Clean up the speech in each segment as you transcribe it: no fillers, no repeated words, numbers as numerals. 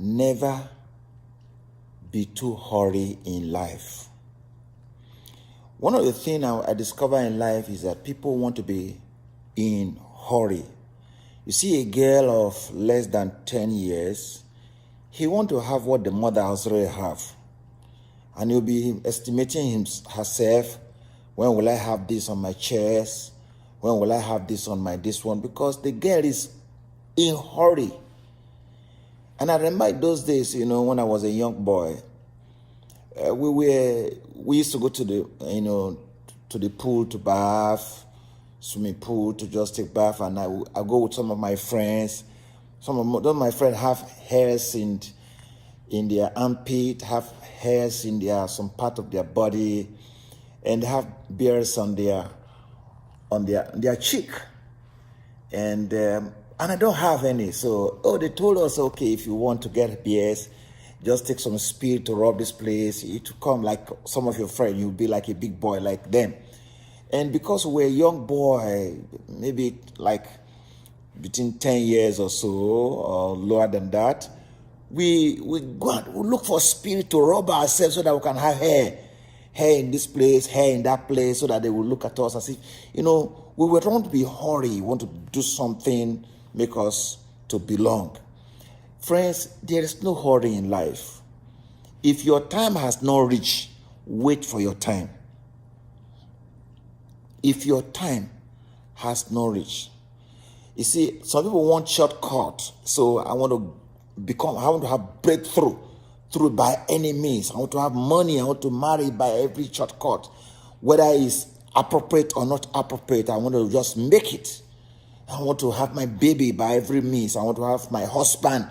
never be too hurry in life. One of the things I discover in life is that people want to be in hurry. You see a girl of less than 10 years, he want to have what the mother has already have. And he'll be estimating herself, when will I have this on my chest? When will I have this on my this one? Because the girl is in hurry. And I remember those days, when I was a young boy, we used to go to the pool to bath, swimming pool to just take bath, and I go with some of my friends. Some of my friends have hairs in their armpit, have hairs in some part of their body, and have beards on their cheek, and I don't have any. So they told us, okay, if you want to get beards, just take some spirit to rub this place. It will come like some of your friends. You'll be like a big boy like them. And because we're a young boy, maybe like between 10 years or so, or lower than that, we go and we look for spirit to rub ourselves so that we can have hair in this place, hair in that place, so that they will look at us as if, we want to be hurry, we want to do something, make us to belong. Friends, there is no hurry in life. If your time has not reached, wait for your time. If your time has not reached. You see, some people want shortcut. So I want to have breakthrough through by any means. I want to have money. I want to marry by every shortcut. Whether it's appropriate or not appropriate, I want to just make it. I want to have my baby by every means. I want to have my husband.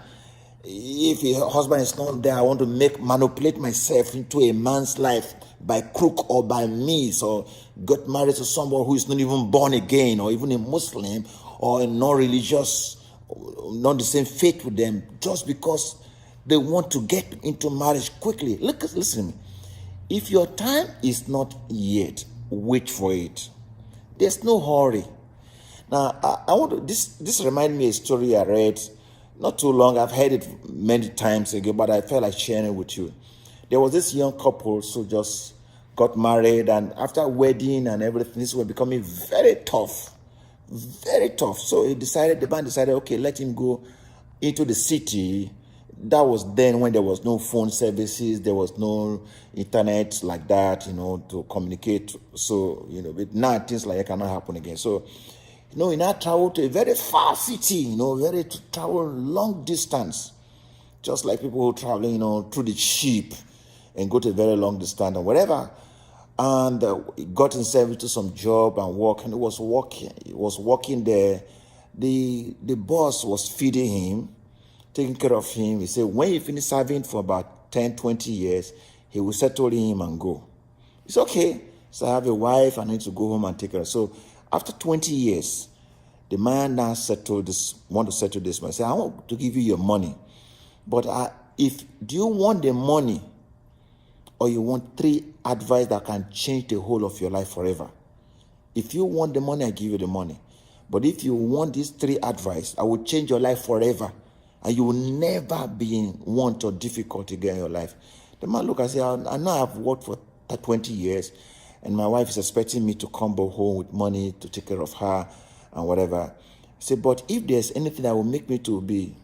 If a husband is not there, I want to manipulate myself into a man's life by crook or by means, or get married to someone who is not even born again, or even a Muslim, or a non-religious, not the same faith with them, just because they want to get into marriage quickly. Listen to me. If your time is not yet, wait for it. There's no hurry. Now, I want to. This reminds me of a story I read not too long. I've heard it many times ago, but I felt like sharing it with you. There was this young couple who just got married, and after wedding and everything, this was becoming very tough. Very tough. So the man decided, okay, let him go into the city. That was then when there was no phone services, there was no internet like that, to communicate. So, but now things like that cannot happen again. So, he now traveled to a very far city, travel long distance, just like people who travel, through the ship and go to a very long distance or whatever. And he got himself into some job and work, and he was working there. The boss was feeding him, taking care of him. He said when he finished serving for about 10, 20 years, he will settle him and go. It's okay. So I have a wife, I need to go home and take care of her. So after 20 years, the man now want to settle this man. Say, I want to give you your money. But do you want the money, or you want 3 advice that can change the whole of your life forever? If you want the money, I give you the money. But if you want these 3 advice, I will change your life forever. And you will never be in want or difficulty again in your life. The man look and say, I know I've worked for 20 years, and my wife is expecting me to come back home with money to take care of her and whatever. He said, but if there's anything that will make me to be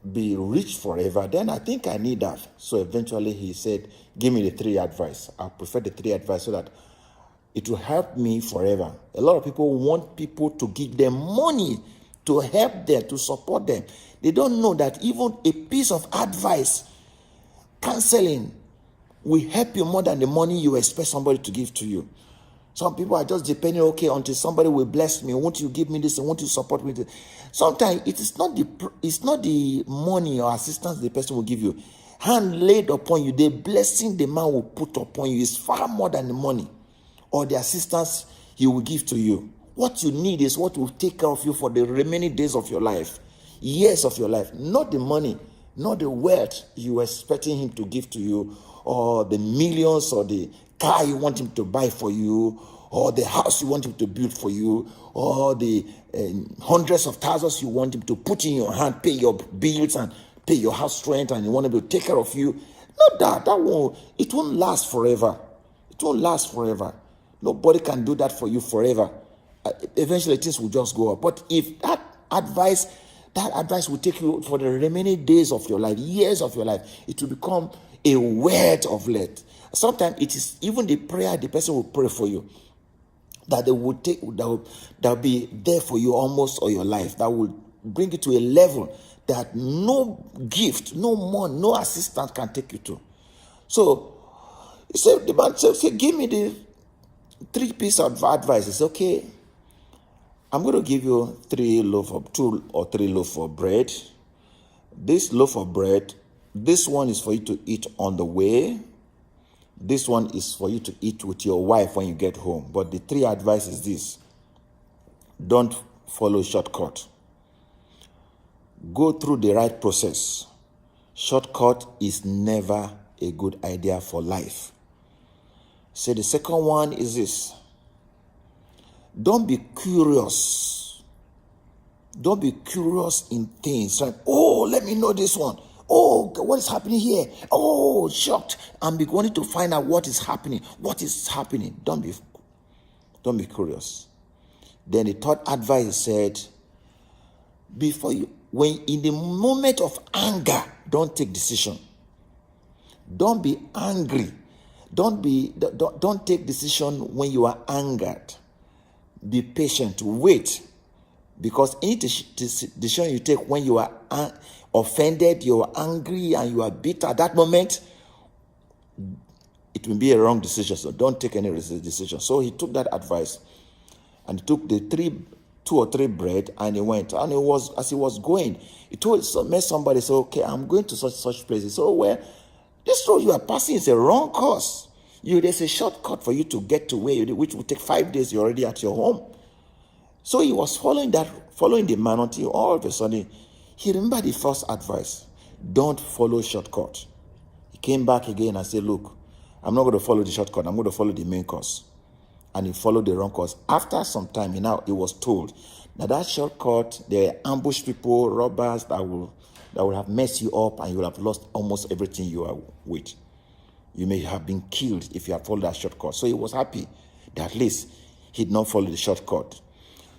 rich forever, then I think I need that. So eventually he said, give me the 3 advice. I prefer the 3 advice so that it will help me forever. A lot of people want people to give them money to help them, to support them. They don't know that even a piece of advice, counseling, will help you more than the money you expect somebody to give to you. Some people are just depending, okay, until somebody will bless me. Won't you give me this? Won't you support me? Sometimes it's not the money or assistance the person will give you. Hand laid upon you, the blessing the man will put upon you is far more than the money or the assistance he will give to you. What you need is what will take care of you for the remaining days of your life, years of your life, not the money, not the wealth you are expecting him to give to you, or the millions, or the car you want him to buy for you, or the house you want him to build for you, or the hundreds of thousands you want him to put in your hand, pay your bills and pay your house rent and you want to take care of you. Not that. It won't last forever. It won't last forever. Nobody can do that for you forever. Eventually things will just go up. But if that advice will take you for the remaining days of your life, years of your life, it will become a word of late. Sometimes it is even the prayer the person will pray for you that they will take, that will be there for you almost all your life, that will bring you to a level that no gift, no money, no assistance can take you to. So he said, the man said, give me the 3 pieces of advice. He said, okay, I'm going to give you 2 or 3 loaves of bread. This loaf of bread, this one is for you to eat on the way. This one is for you to eat with your wife when you get home. But the 3 advice is this: don't follow shortcut. Go through the right process. Shortcut is never a good idea for life. So the second one is this: don't be curious. Don't be curious in things. Like, oh, let me know this one. Oh, what is happening here? Oh, shocked. I'm wanting to find out what is happening. What is happening? Don't be curious. Then the third advice said, when in the moment of anger, don't take decision. Don't be angry. Don't take decision when you are angered. Be patient. Wait. Because any decision you take when you are offended, you are angry, and you are bitter at that moment, it will be a wrong decision. So don't take any decision. So he took that advice, and he took the 2 or 3 bread, and he went. And as he was going, he met somebody, say, okay, I'm going to such places. So, well, this road you are passing is a wrong course. There's a shortcut for you to get to which will take 5 days. You're already at your home. So he was following the man until all of a sudden he remembered the first advice: don't follow shortcut. He came back again and said, look, I'm not going to follow the shortcut. I'm going to follow the main course. And he followed the wrong course. After some time, he was told that shortcut, there are ambush people, robbers that will have messed you up, and you will have lost almost everything you are with. You may have been killed if you had followed that shortcut. So he was happy that at least he did not follow the shortcut.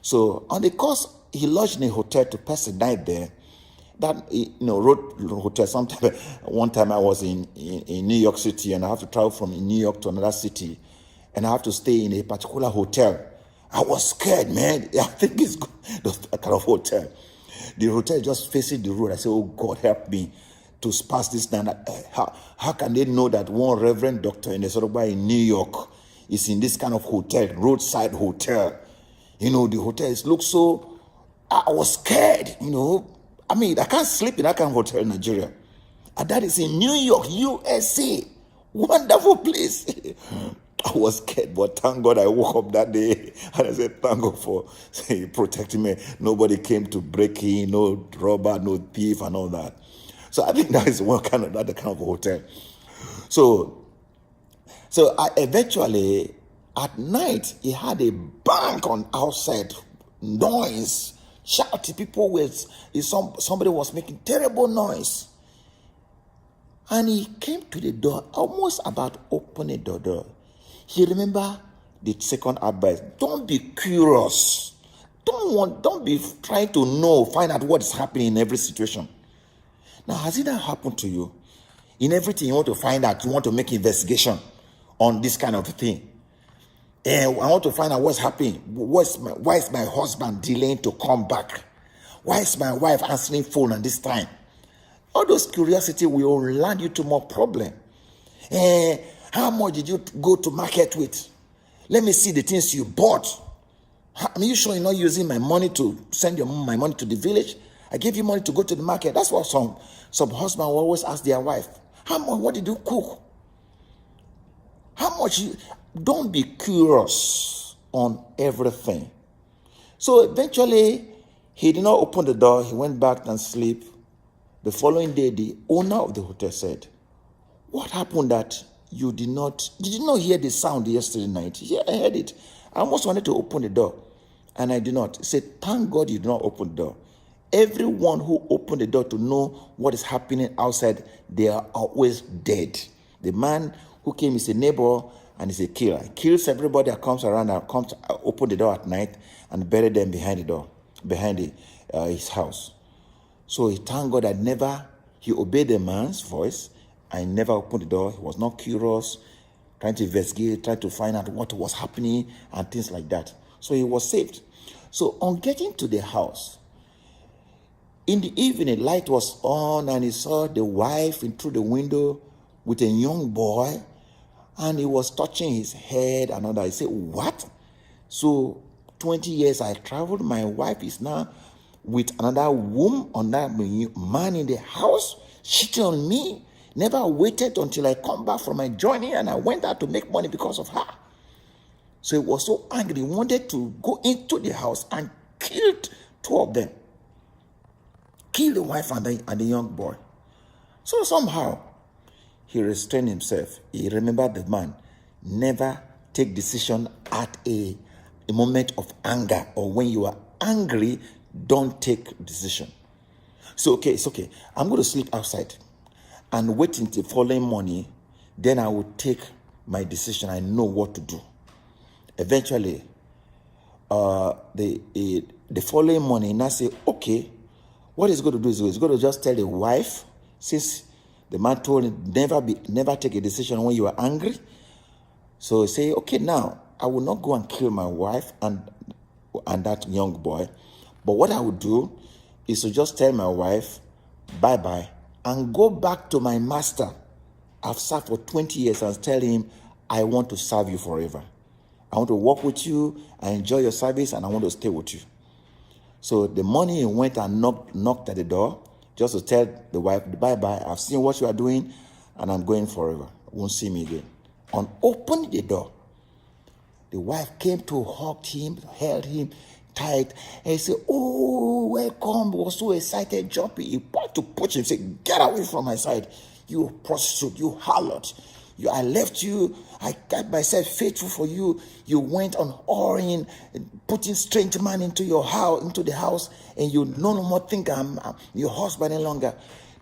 So on the course, he lodged in a hotel to pass the night there. That, road hotel. One time I was in New York City, and I have to travel from New York to another city, and I have to stay in a particular hotel. I was scared, man. I think it's that kind of hotel. The hotel just facing the road. I said, oh God, help me to pass this night. How can they know that one reverend doctor in Ernest Odogba in New York is in this kind of hotel, roadside hotel? The hotel looks so. I was scared. I can't sleep in that kind of hotel in Nigeria. And that is in New York, USA. Wonderful place. I was scared, but thank God I woke up that day and I said, thank God for protecting me. Nobody came to break in, no robber, no thief, and all that. So I think that is that kind of hotel. So I eventually, at night, he had a bang on outside, noise, shouting. Somebody was making terrible noise. And he came to the door, almost about opening the door. He remembered the second advice: don't be curious. Don't be trying to find out what is happening in every situation. Now, has it not happened to you? In everything you want to find out, you want to make investigation on this kind of thing. I want to find out what's happening. Why is my husband delaying to come back? Why is my wife answering phone at this time? All those curiosity will land you to more problem. How much did you go to market with? Let me see the things you bought. Are you sure you're not using my money to send my money to the village? I gave you money to go to the market. That's what some husband will always ask their wife. What did you cook? Don't be curious on everything. So eventually, he did not open the door. He went back and sleep. The following day, the owner of the hotel said, what happened that you did not hear the sound yesterday night? Yeah, I heard it. I almost wanted to open the door, and I did not. He said, thank God you did not open the door. everyone who opened the door to know what is happening outside, they are always dead. The man who came is a neighbor and is a killer. He kills everybody that comes around and comes open the door at night and bury them behind the door, behind his house. So he thanked God that he obeyed the man's voice and never opened the door. He was not curious, trying to investigate, trying to find out what was happening and things like that. So he was saved. So on getting to the house, in the evening, light was on and he saw the wife in through the window with a young boy, and he was touching his head and all that. He said, what? So 20 years I traveled, my wife is now with another woman, another man in the house, cheating on me. Never waited until I come back from my journey and I went out to make money because of her. So he was so angry, he wanted to go into the house and killed two of them. Kill the wife and the young boy. So somehow, he restrained himself. He remembered the man. Never take decision at a moment of anger, or when you are angry, don't take decision. So, okay, it's okay. I'm going to sleep outside and wait until the following morning. Then I will take my decision. I know what to do. Eventually, the following morning, I say, okay, what he's going to do is he's going to just tell the wife, since the man told him, never take a decision when you are angry. So say, okay, now I will not go and kill my wife and that young boy. But what I would do is to just tell my wife, bye-bye, and go back to my master. I've served for 20 years and tell him, I want to serve you forever. I want to work with you, I enjoy your service, and I want to stay with you. So the morning he went and knocked at the door, just to tell the wife, bye-bye, I've seen what you are doing, and I'm going forever. Won't see me again. On opening the door, the wife came to hug him, held him tight, and he said, oh, welcome. He was so excited, jumping. He tried to push him, said, get away from my side. You prostitute, you harlot. I left you. I kept myself faithful for you. You went on whoring, putting strange man into your house, into the house, and you no more think I'm your husband any longer.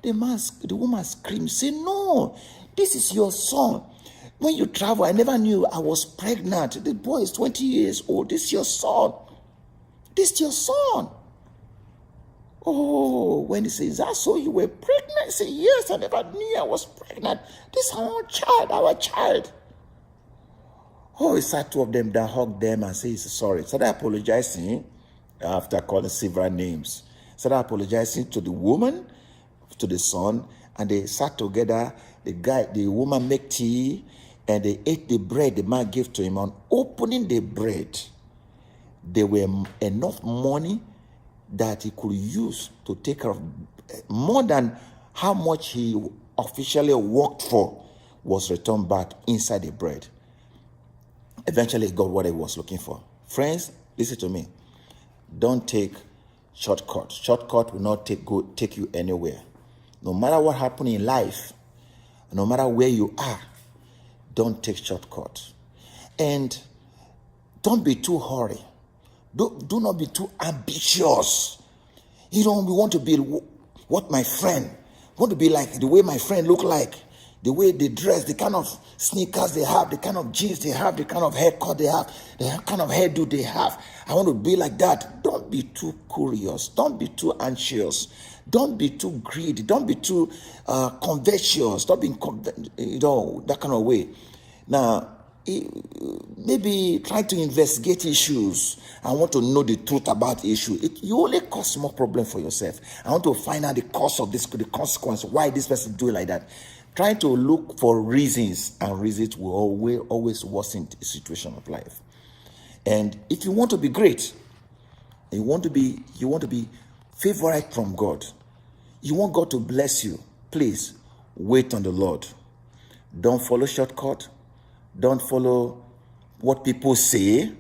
The woman screamed, say, no, this is your son. When you travel, I never knew I was pregnant. The boy is 20 years old. This is your son. This is your son. Oh, when he says, that so you were pregnant? I say, yes, I never knew I was pregnant. This is our child. Oh, he sat two of them down, hugged them, and said, sorry. Started apologizing after calling several names. Started apologizing to the woman, to the son, and they sat together. The woman made tea, and they ate the bread the man gave to him. On opening the bread, there were enough money that he could use to take care of more than how much he officially worked for was returned back inside the bread. Eventually he got what he was looking for. Friends, listen to me. Don't take shortcuts. Shortcut will not take you anywhere. No matter what happens in life, no matter where you are, don't take shortcuts. And don't be too hurried. Do not be too ambitious. We want to be what my friend, want to be like the way my friend look like, the way they dress, the kind of sneakers they have, the kind of jeans they have, the kind of haircut they have, the kind of hairdo they have. I want to be like that. Don't be too curious. Don't be too anxious. Don't be too greedy. Don't be too covetous. Don't be that kind of way. Now, maybe try to investigate issues. I want to know the truth about the issue. You only cause more problem for yourself. I want to find out the cause of this, the consequence, why this person do it like that. Try to look for reasons, and reasons will always worsen the situation of life. And if you want to be great, you want to be favorite from God, you want God to bless you, please wait on the Lord. Don't follow shortcut. Don't follow what people say.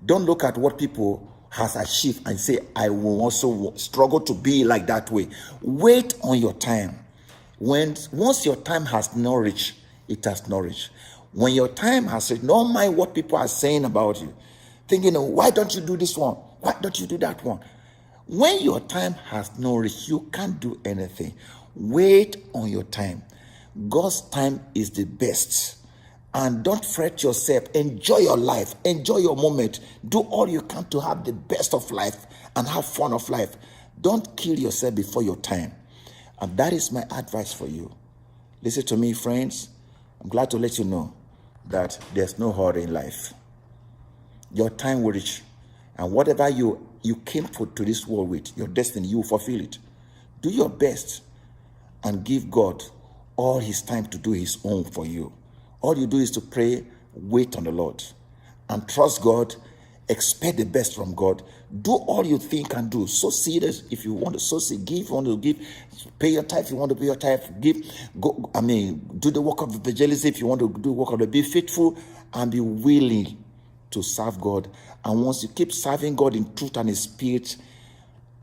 Don't look at what people has achieved and say, I will also struggle to be like that way. Wait on your time. Once your time has not reached, it has not reached. When your time has reached, don't mind what people are saying about you. Thinking, why don't you do this one? Why don't you do that one? When your time has not reached, you can't do anything. Wait on your time. God's time is the best. And don't fret yourself. Enjoy your life. Enjoy your moment. Do all you can to have the best of life and have fun of life. Don't kill yourself before your time. And that is my advice for you. Listen to me, friends. I'm glad to let you know that there's no hurry in life. Your time will reach. And whatever you came to this world with, your destiny, you will fulfill it. Do your best and give God all his time to do his own for you. All you do is to pray, wait on the Lord, and trust God, expect the best from God. Do all you think and do. Sow seed if you want to sow seed, give if you want to give, pay your tithe if you want to pay your tithe, give, do the work of evangelism if you want to do the work of the, be faithful and be willing to serve God. And once you keep serving God in truth and in spirit,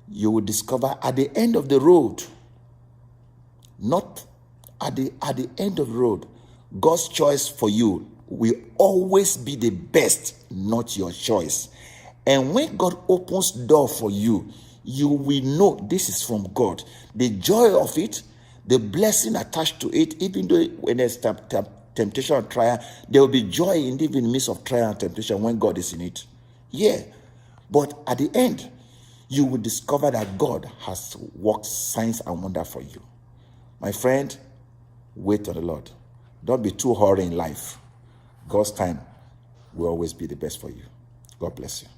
you will discover at the end of the road, not at the end of the road, God's choice for you will always be the best, not your choice. And when God opens door for you, you will know this is from God. The joy of it, the blessing attached to it, even though when there's temptation or trial, there will be joy in even the midst of trial and temptation when God is in it. Yeah. But at the end, you will discover that God has worked signs and wonder for you. My friend, wait on the Lord. Don't be too hurried in life. God's time will always be the best for you. God bless you.